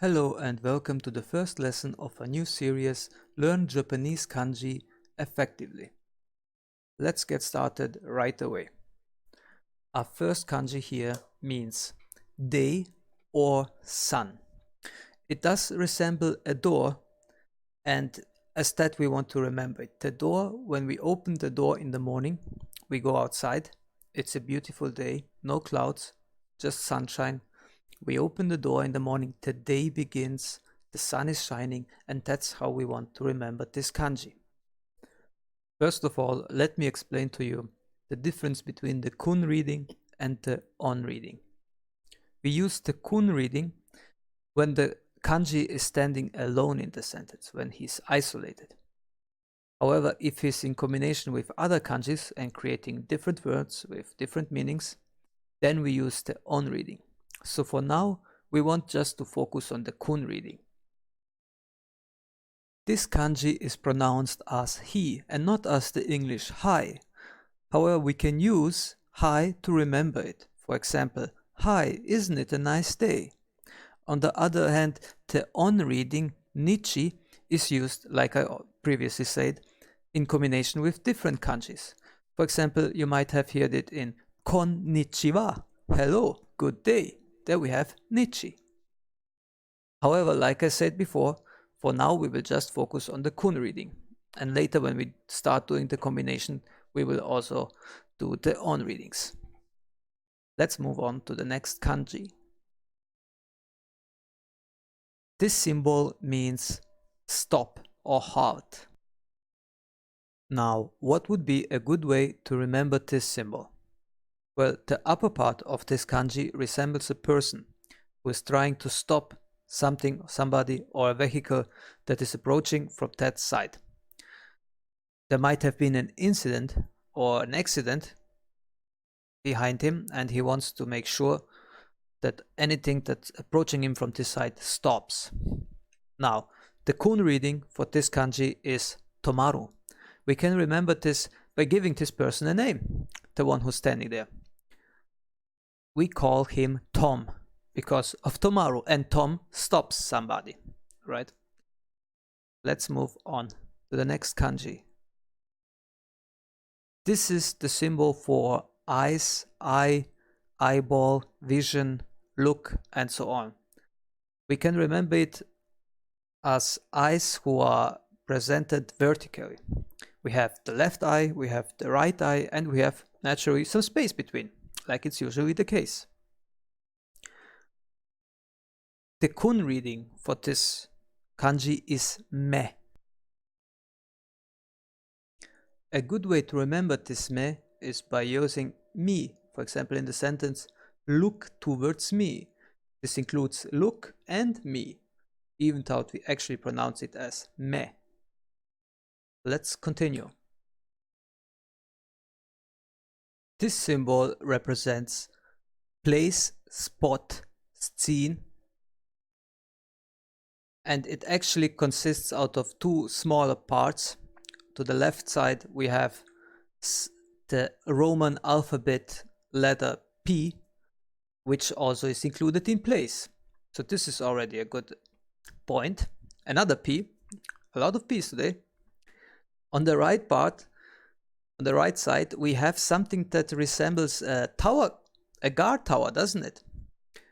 Hello and welcome to the first lesson of a new series, Learn Japanese Kanji Effectively. Let's get started right away. Our first kanji here means day or sun. It does resemble a door, and as that we want to remember it. The door, when we open the door in the morning, we go outside. It's a beautiful day, no clouds, just sunshine. We open the door in the morning, the day begins, the sun is shining, and that's how we want to remember this kanji. First of all, let me explain to you the difference between the kun reading and the on reading. We use the kun reading when the kanji is standing alone in the sentence, when he's isolated. However, if he's in combination with other kanjis and creating different words with different meanings, then we use the on reading. So for now, we want just to focus on the kun reading. This kanji is pronounced as he and not as the English hi. However, we can use hi to remember it. For example, hi, isn't it a nice day? On the other hand, the on reading nichi is used, like I previously said, in combination with different kanjis. For example, you might have heard it in konnichiwa, hello, good day. There we have nichi. However, like I said before, for now we will just focus on the kun reading. And later when we start doing the combination, we will also do the on readings. Let's move on to the next kanji. This symbol means stop or halt. Now, what would be a good way to remember this symbol? Well, the upper part of this kanji resembles a person who is trying to stop something, somebody, or a vehicle that is approaching from that side. There might have been an incident or an accident behind him, and he wants to make sure that anything that's approaching him from this side stops. Now, the kun reading for this kanji is tomaru. We can remember this by giving this person a name, the one who's standing there. We call him Tom because of tomaru, and Tom stops somebody, right? Let's move on to the next kanji. This is the symbol for eyes, eye, eyeball, vision, look, and so on. We can remember it as eyes who are presented vertically. We have the left eye, we have the right eye, and we have naturally some space between, like it's usually the case. The kun reading for this kanji is me. A good way to remember this me is by using me. For example, in the sentence, look towards me. This includes look and me, even though we actually pronounce it as me. Let's continue. This symbol represents place, spot, scene, and it actually consists out of two smaller parts. To the left side we have the Roman alphabet letter P, which also is included in place. So this is already a good point. Another P, a lot of P's today. On the right part, on the right side, we have something that resembles a tower, a guard tower, doesn't it?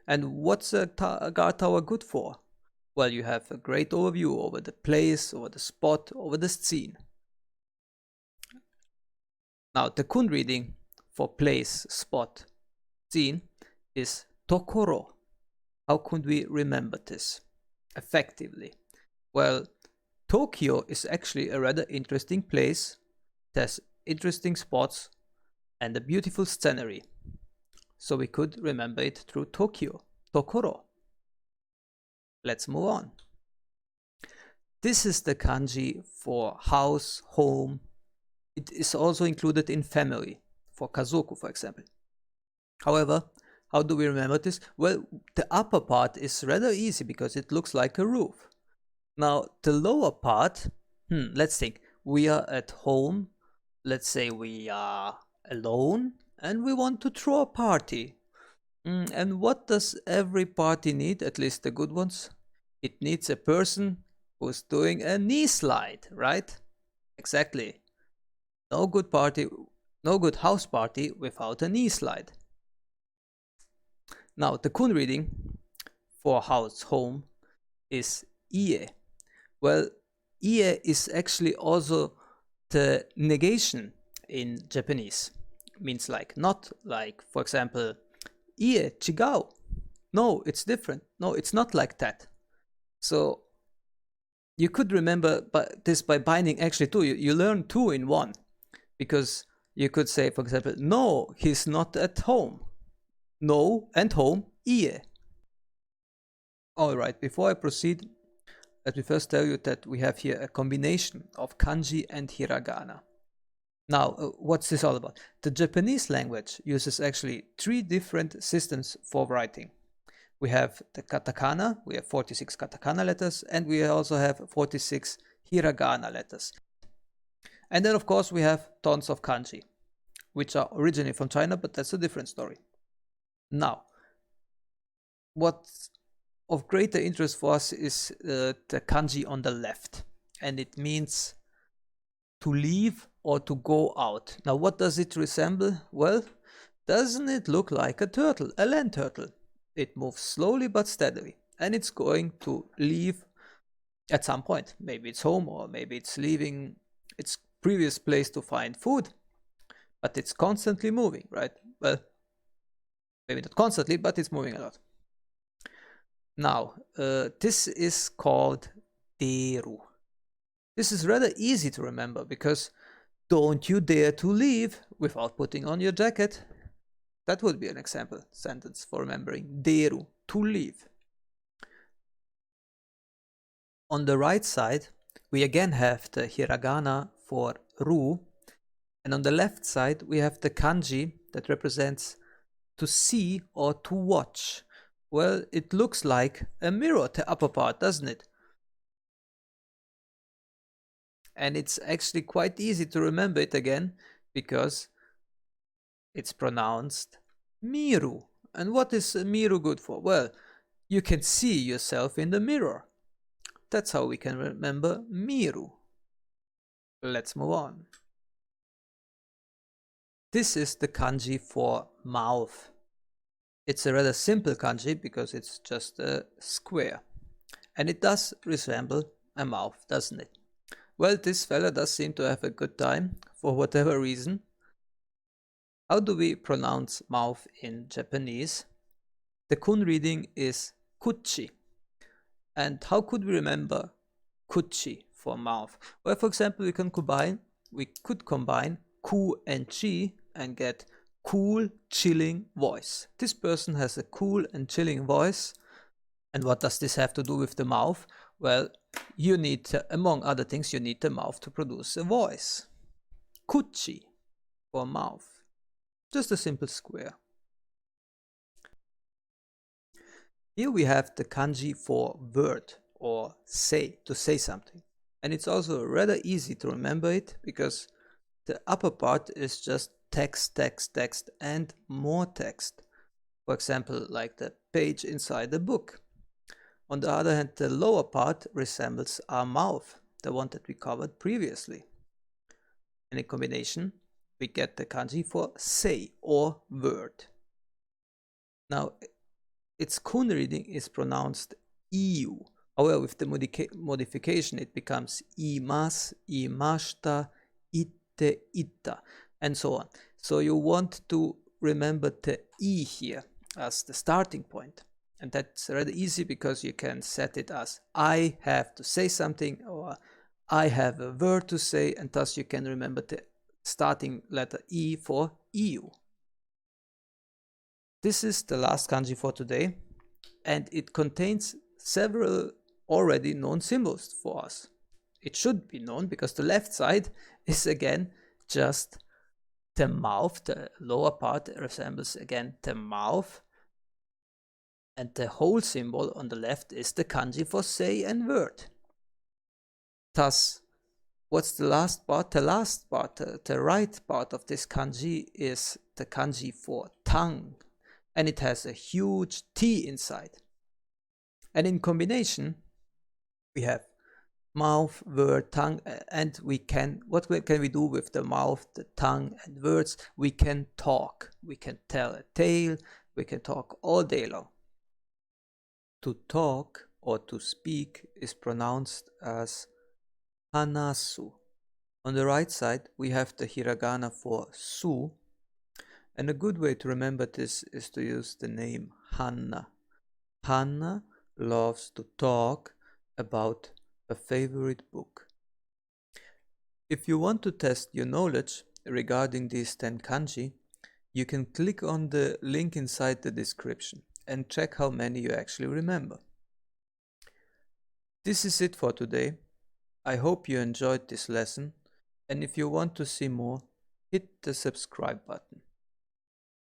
And what's a guard tower good for? Well, you have a great overview over the place, over the spot, over the scene. Now, the kun reading for place, spot, scene is tokoro. How could we remember this effectively? Well, Tokyo is actually a rather interesting place. It has interesting spots and a beautiful scenery. So we could remember it through Tokyo, tokoro. Let's move on. This is the kanji for house, home. It is also included in family, for kazoku, for example. However, how do we remember this? Well, the upper part is rather easy because it looks like a roof. Now, the lower part, let's think. We are at home. Let's say we are alone and we want to throw a party. And what does every party need, at least the good ones? It needs a person who's doing a knee slide, right? Exactly. No good party, no good house party without a knee slide. Now, the kun reading for house, home, is ie. Well, ie is actually also the negation in Japanese. Means like not, like, for example, ie chigao. No, it's different. No, it's not like that. So you could remember this by binding actually two. You learn two in one, because you could say, for example, no, he's not at home. No and home, ie. All right, before I proceed, let me first tell you that we have here a combination of kanji and hiragana. Now, what's this all about? The Japanese language uses actually 3 different systems for writing. We have the katakana, we have 46 katakana letters, and we also have 46 hiragana letters. And then, of course, we have tons of kanji, which are originally from China, but that's a different story. Now, what's of greater interest for us is the kanji on the left, and it means to leave or to go out. Now, what does it resemble? Well, doesn't it look like a turtle, a land turtle? It moves slowly but steadily, and it's going to leave at some point. Maybe it's home, or maybe it's leaving its previous place to find food, but it's constantly moving, right? Well, maybe not constantly, but it's moving a lot. Now, this is called deru. This is rather easy to remember, because don't you dare to leave without putting on your jacket. That would be an example sentence for remembering deru, to leave. On the right side, we again have the hiragana for ru, and on the left side we have the kanji that represents to see or to watch. Well, it looks like a mirror, the upper part, doesn't it? And it's actually quite easy to remember it again, because it's pronounced miru. And what is miru good for? Well, you can see yourself in the mirror. That's how we can remember miru. Let's move on. This is the kanji for mouth. It's a rather simple kanji because it's just a square. And it does resemble a mouth, doesn't it? Well, this fella does seem to have a good time for whatever reason. How do we pronounce mouth in Japanese? The kun reading is kuchi. And how could we remember kuchi for mouth? Well, for example, we could combine ku and chi and get cool, chilling voice. This person has a cool and chilling voice. And what does this have to do with the mouth? Well, you need, among other things, you need the mouth to produce a voice. Kuchi for mouth. Just a simple square. Here we have the kanji for word or say, to say something. And it's also rather easy to remember it, because the upper part is just text, text, text, and more text. For example, like the page inside the book. On the other hand, the lower part resembles our mouth, the one that we covered previously. And in combination, we get the kanji for say or word. Now, its kun reading is pronounced iu. However, with the modification, it becomes imas, imashita, itte, itta, and so on. So you want to remember the i here as the starting point. And that's rather easy, because you can set it as I have to say something, or I have a word to say, and thus you can remember the starting letter I for iu. This is the last kanji for today, and it contains several already known symbols for us. It should be known, because the left side is again just the mouth. The lower part resembles again the mouth. And the whole symbol on the left is the kanji for say and word. Thus, what's the last part? The last part, the right part of this kanji, is the kanji for tongue. And it has a huge T inside. And in combination, We have mouth, word, tongue, and what can we do with the mouth, the tongue, and words? We can talk. We can tell a tale. We can talk all day long. To talk or to speak is pronounced as HANASU. On the right side, we have the hiragana for su, and a good way to remember this is to use the name Hanna. Hanna loves to talk about a favorite book. If you want to test your knowledge regarding these 10 kanji, you can click on the link inside the description and check how many you actually remember. This is it for today. I hope you enjoyed this lesson, and if you want to see more, hit the subscribe button.